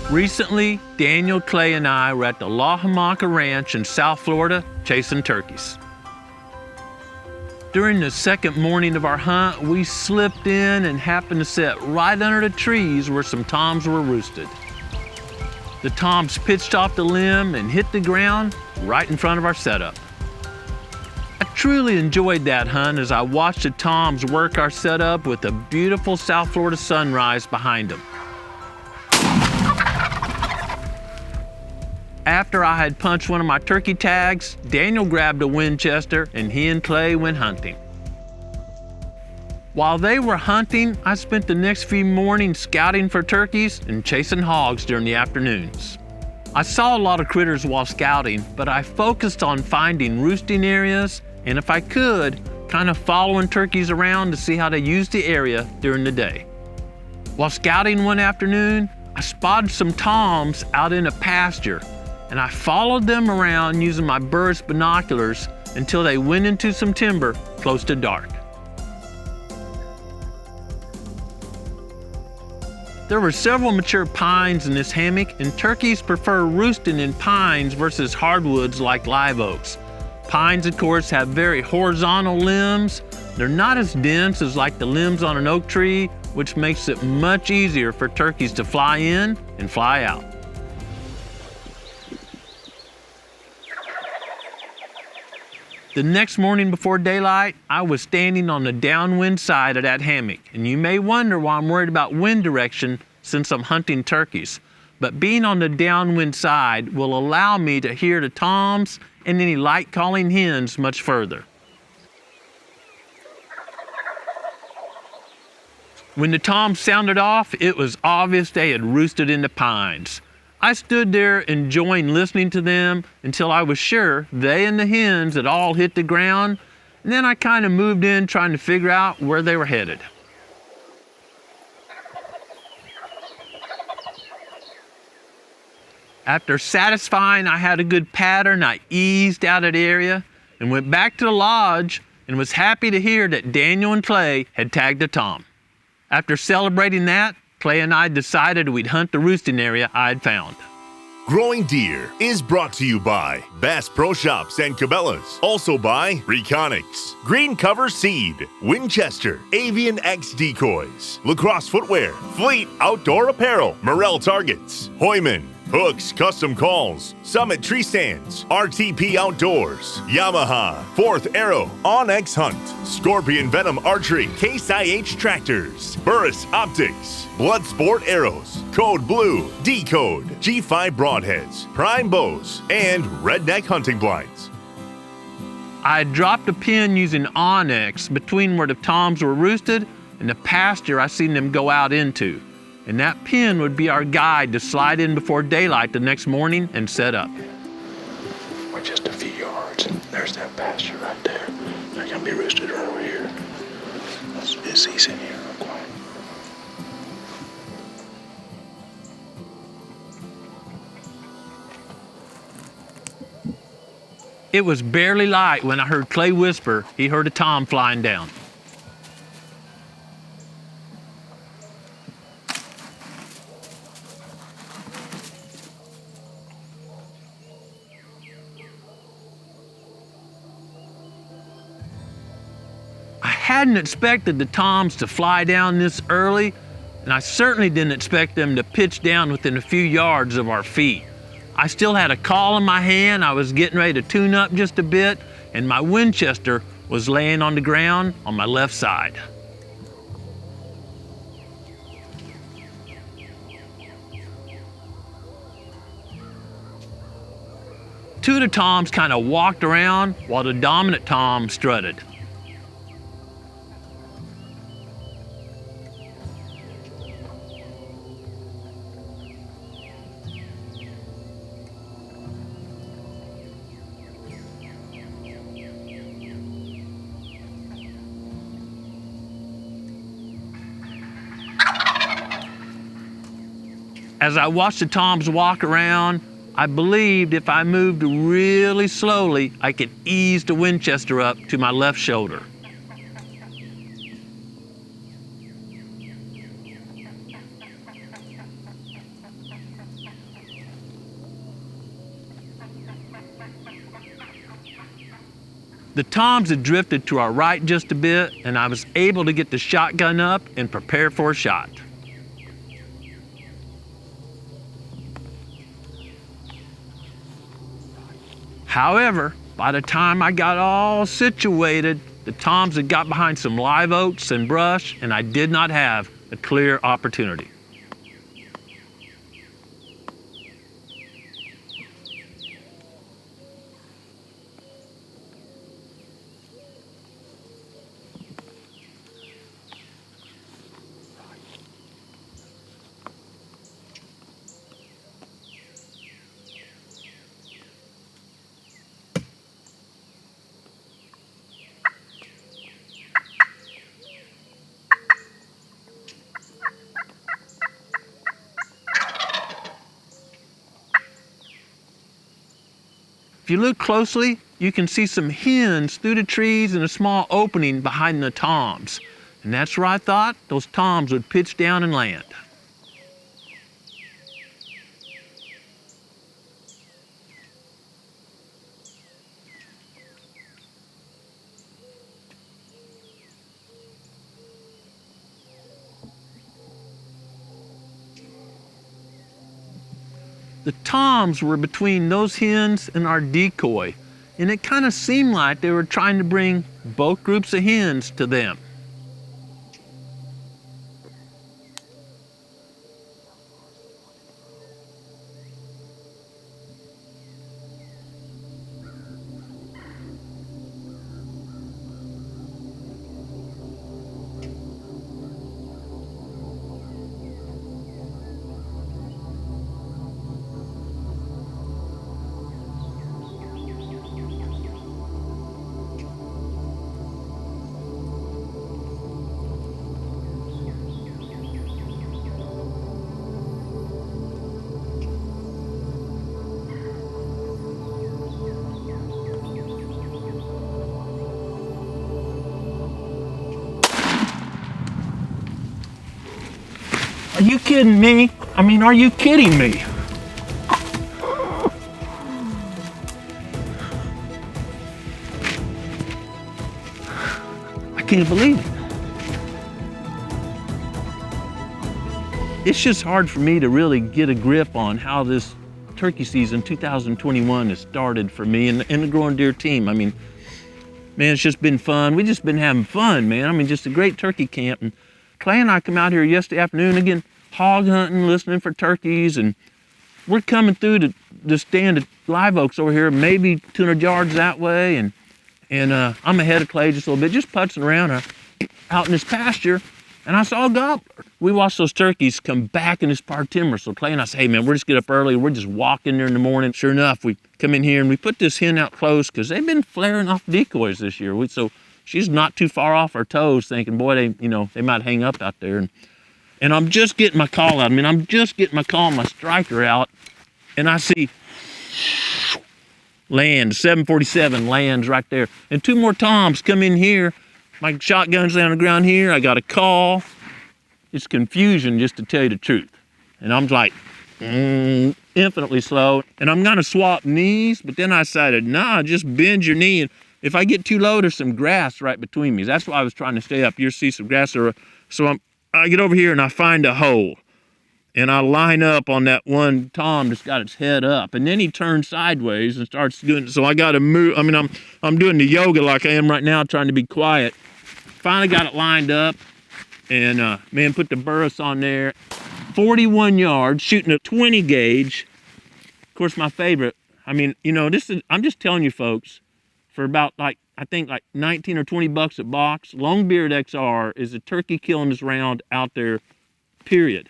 Recently, Daniel, Clay, and I were at the La Jamaica Ranch in South Florida chasing turkeys. During the second morning of our hunt, we slipped in and happened to sit right under the trees where some toms were roosted. The toms pitched off the limb and hit the ground right in front of our setup. I truly enjoyed that hunt as I watched the toms work our setup with a beautiful South Florida sunrise behind them. After I had punched one of my turkey tags, Daniel grabbed a Winchester and he and Clay went hunting. While they were hunting, I spent the next few mornings scouting for turkeys and chasing hogs during the afternoons. I saw a lot of critters while scouting, but I focused on finding roosting areas and, if I could, kind of following turkeys around to see how they used the area during the day. While scouting one afternoon, I spotted some toms out in a pasture, and I followed them around using my bird's binoculars until they went into some timber close to dark. There were several mature pines in this hammock, and turkeys prefer roosting in pines versus hardwoods like live oaks. Pines, of course, have very horizontal limbs. They're not as dense as like the limbs on an oak tree, which makes it much easier for turkeys to fly in and fly out. The next morning before daylight, I was standing on the downwind side of that hammock, and you may wonder why I'm worried about wind direction since I'm hunting turkeys. But being on the downwind side will allow me to hear the toms and any light calling hens much further. When the toms sounded off, it was obvious they had roosted in the pines. I stood there enjoying listening to them until I was sure they and the hens had all hit the ground, and then I kind of moved in trying to figure out where they were headed. After satisfying I had a good pattern, I eased out of the area and went back to the lodge and was happy to hear that Daniel and Clay had tagged a tom. After celebrating that, Clay and I decided we'd hunt the roosting area I'd found. Growing Deer is brought to you by Bass Pro Shops and Cabela's. Also by Reconics, Green Cover Seed, Winchester, Avian X Decoys, Lacrosse Footwear, Fleet Outdoor Apparel, Morel Targets, Hoyman, Hooks Custom Calls, Summit Tree Stands, RTP Outdoors, Yamaha, Fourth Arrow, Onyx Hunt, Scorpion Venom Archery, Case IH Tractors, Burris Optics, Bloodsport Arrows, Code Blue, Decode, G5 Broadheads, Prime Bows, and Redneck Hunting Blinds. I had dropped a pin using Onyx between where the toms were roosted and the pasture I seen them go out into. And that pin would be our guide to slide in before daylight the next morning and set up. We're just a few yards, and there's that pasture right there. They're gonna be roosted right over here. It's easy in here, real quiet. It was barely light when I heard Clay whisper he heard a tom flying down. I hadn't expected the toms to fly down this early, and I certainly didn't expect them to pitch down within a few yards of our feet. I still had a call in my hand. I was getting ready to tune up just a bit, and my Winchester was laying on the ground on my left side. Two of the toms kind of walked around while the dominant tom strutted. As I watched the toms walk around, I believed if I moved really slowly, I could ease the Winchester up to my left shoulder. The toms had drifted to our right just a bit, and I was able to get the shotgun up and prepare for a shot. However, by the time I got all situated, the toms had got behind some live oaks and brush, and I did not have a clear opportunity. If you look closely, you can see some hens through the trees and a small opening behind the toms. And that's where I thought those toms would pitch down and land. The toms were between those hens and our decoy, and it kind of seemed like they were trying to bring both groups of hens to them. Are you kidding me? I mean, are you kidding me? I can't believe it. It's just hard for me to really get a grip on how this turkey season 2021 has started for me and the Growing Deer team. I mean, man, it's just been fun. We've just been having fun, man. I mean, just a great turkey camp. And Clay and I come out here yesterday afternoon again, hog hunting, listening for turkeys, and we're coming through to the stand at live oaks over here, maybe 200 yards that way, and I'm ahead of Clay just a little bit, just putzing around out in this pasture, and I saw a gobbler. We watched those turkeys come back in this par timber, so Clay and I say, hey man, we're just get up early, we're just walking there in the morning. Sure enough, we come in here and we put this hen out close because they've been flaring off decoys this year. So she's not too far off our toes, thinking, boy, they might hang up out there. And I'm just getting my call out. I mean, I'm just getting my call, my striker out, and I see land, 747 lands right there. And two more toms come in here. My shotgun's down on the ground here. I got a call. It's confusion, just to tell you the truth. And I'm like, infinitely slow. And I'm gonna swap knees, but then I decided, nah, just bend your knee. And if I get too low, there's some grass right between me. That's why I was trying to stay up. You'll see some grass there. So I get over here and I find a hole. And I line up on that one tom that's got its head up. And then he turns sideways and starts doing it. So I got to move. I mean, I'm doing the yoga like I am right now, trying to be quiet. Finally got it lined up. And, man, put the burris on there. 41 yards, shooting a 20 gauge. Of course, my favorite. I mean, I'm just telling you folks, for about I think 19 or 20 bucks a box, Longbeard XR is a turkey killing this round out there, period.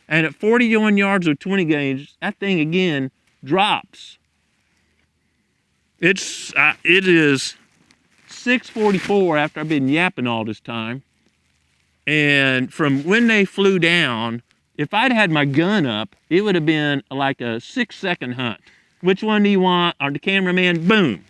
And at 41 yards with 20 gauge, that thing again drops. It is 6:44 after I've been yapping all this time. And from when they flew down, if I'd had my gun up, it would have been like a 6-second hunt. Which one do you want? Or the cameraman, boom.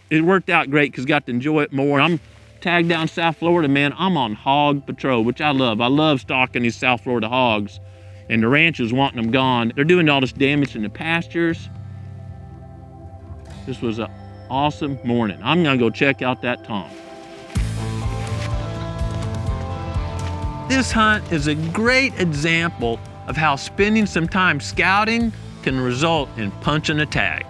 It worked out great because I got to enjoy it more. I'm tagged down South Florida, man. I'm on hog patrol, which I love. I love stalking these South Florida hogs. And the ranchers wanting them gone. They're doing all this damage in the pastures. This was a awesome morning. I'm gonna go check out that tom. This hunt is a great example of how spending some time scouting can result in punching a tag.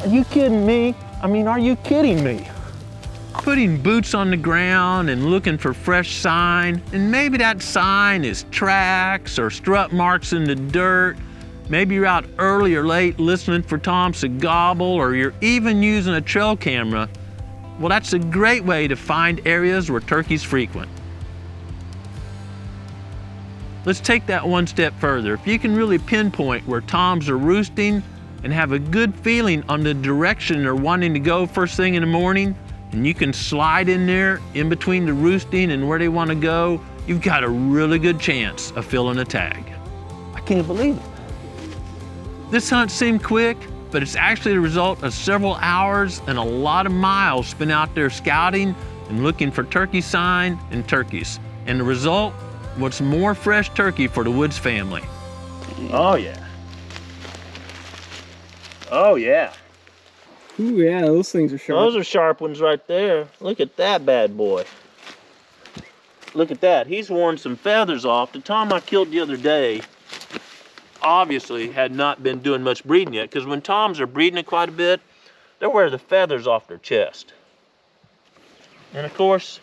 Are you kidding me? I mean, are you kidding me? Putting boots on the ground and looking for fresh sign, and maybe that sign is tracks or strut marks in the dirt. Maybe you're out early or late listening for toms to gobble, or you're even using a trail camera. Well, that's a great way to find areas where turkeys frequent. Let's take that one step further. If you can really pinpoint where toms are roosting and have a good feeling on the direction they're wanting to go first thing in the morning, and you can slide in there in between the roosting and where they want to go, you've got a really good chance of filling a tag. I can't believe it. This hunt seemed quick, but it's actually the result of several hours and a lot of miles spent out there scouting and looking for turkey sign and turkeys. And the result was more fresh turkey for the Woods family. Oh yeah. Oh yeah. Ooh, yeah, those things are sharp. Those are sharp ones right there. Look at that bad boy. Look at that. He's worn some feathers off. The tom I killed the other day obviously had not been doing much breeding yet, because when toms are breeding quite a bit, they wear the feathers off their chest. And of course,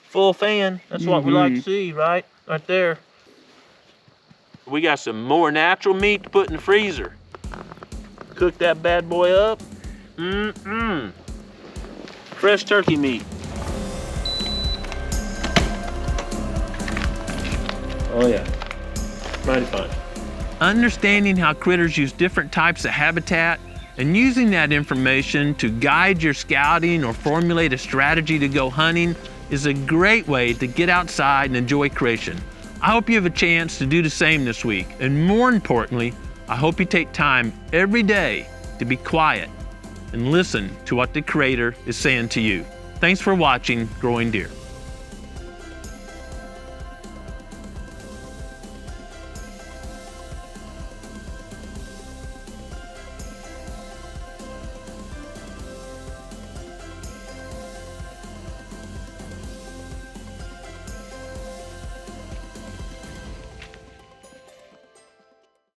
full fan. That's what we like to see, right? Right there. We got some more natural meat to put in the freezer. Cook that bad boy up. Fresh turkey meat. Oh yeah, mighty fun. Understanding how critters use different types of habitat and using that information to guide your scouting or formulate a strategy to go hunting is a great way to get outside and enjoy creation. I hope you have a chance to do the same this week, and more importantly, I hope you take time every day to be quiet and listen to what the Creator is saying to you. Thanks for watching Growing Deer.